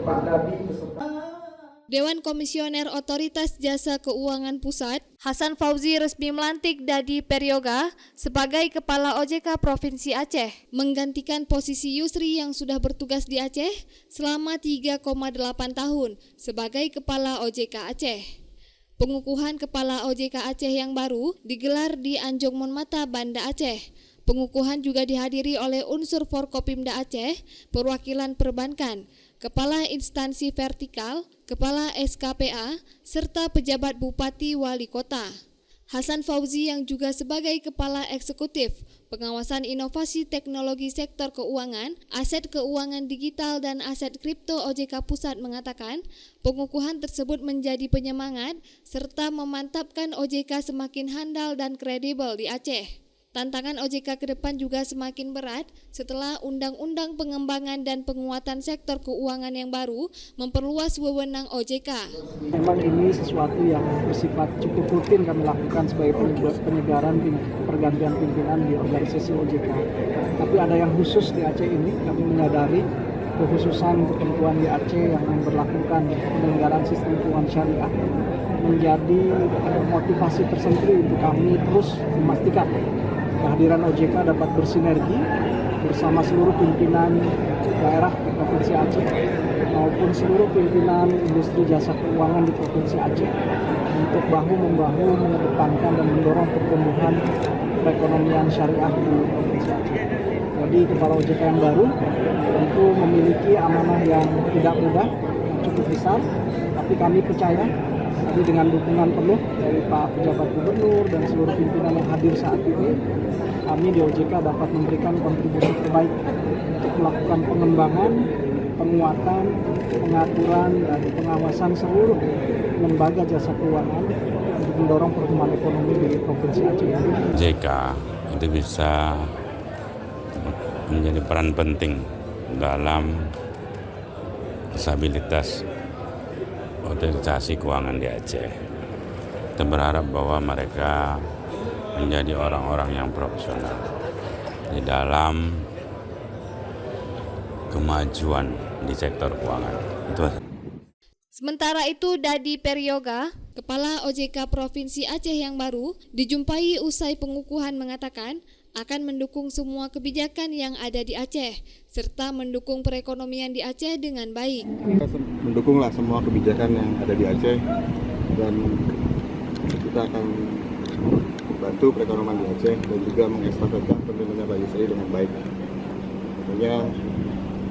Pak Dadi beserta Dewan Komisioner Otoritas Jasa Keuangan Pusat, Hasan Fauzi resmi melantik Dadi Peryoga sebagai Kepala OJK Provinsi Aceh, menggantikan posisi Yusri yang sudah bertugas di Aceh selama 3,8 tahun sebagai Kepala OJK Aceh. Pengukuhan Kepala OJK Aceh yang baru digelar di Anjong Monmata, Banda Aceh. Pengukuhan juga dihadiri oleh unsur Forkopimda Aceh, perwakilan perbankan, kepala instansi vertikal, kepala SKPA, serta pejabat bupati wali kota. Hasan Fauzi yang juga sebagai Kepala Eksekutif Pengawasan Inovasi Teknologi Sektor Keuangan, Aset Keuangan Digital dan Aset Kripto OJK Pusat mengatakan, pengukuhan tersebut menjadi penyemangat serta memantapkan OJK semakin handal dan kredibel di Aceh. Tantangan OJK ke depan juga semakin berat setelah Undang-Undang Pengembangan dan Penguatan Sektor Keuangan yang baru memperluas wewenang OJK. Memang ini sesuatu yang bersifat cukup rutin kami lakukan sebagai penyegaran pergantian pimpinan di organisasi OJK. Tapi ada yang khusus di Aceh ini, kami menyadari kekhususan ketentuan di Aceh yang memperlakukan penyelenggaraan sistem keuangan syariah menjadi motivasi tersendiri untuk kami terus memastikan kehadiran OJK dapat bersinergi bersama seluruh pimpinan daerah di Provinsi Aceh maupun seluruh pimpinan industri jasa keuangan di Provinsi Aceh untuk bahu-membahu mengedepankan dan mendorong pertumbuhan perekonomian syariah di Provinsi Aceh. Jadi Kepala OJK yang baru tentu memiliki amanah yang tidak mudah, yang cukup besar, tapi kami percaya tadi dengan dukungan penuh dari Pak Pejabat Gubernur dan seluruh pimpinan yang hadir saat ini, kami di OJK dapat memberikan kontribusi terbaik untuk melakukan pengembangan, penguatan, pengaturan, dan pengawasan seluruh lembaga jasa keuangan untuk mendorong pertumbuhan ekonomi di Provinsi Aceh. OJK itu bisa menjadi peran penting dalam stabilitas organisasi keuangan di Aceh. Kita berharap bahwa mereka menjadi orang-orang yang profesional di dalam kemajuan di sektor keuangan. Sementara itu, Dadi Peryoga, Kepala OJK Provinsi Aceh yang baru, dijumpai usai pengukuhan mengatakan akan mendukung semua kebijakan yang ada di Aceh, serta mendukung perekonomian di Aceh dengan baik. Mendukunglah semua kebijakan yang ada di Aceh dan kita akan membantu perekonomian di Aceh dan juga mengestafetkan pemimpinan Pak Yusri dengan baik. Tentunya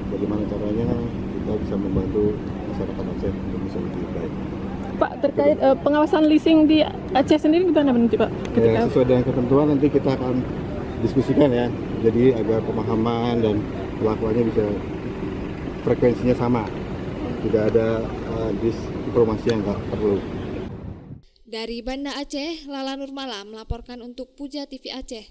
bagaimana caranya kita bisa membantu masyarakat Aceh untuk bisa lebih baik. Pak, terkait pengawasan leasing di Aceh sendiri gimana nanti Pak? Ya, sesuai dengan ketentuan nanti kita akan diskusikan ya, jadi agar pemahaman dan pelakuannya bisa frekuensinya sama, tidak ada disinformasi yang nggak perlu. Dari Banda Aceh, Lala Nurmala melaporkan untuk Puja TV Aceh.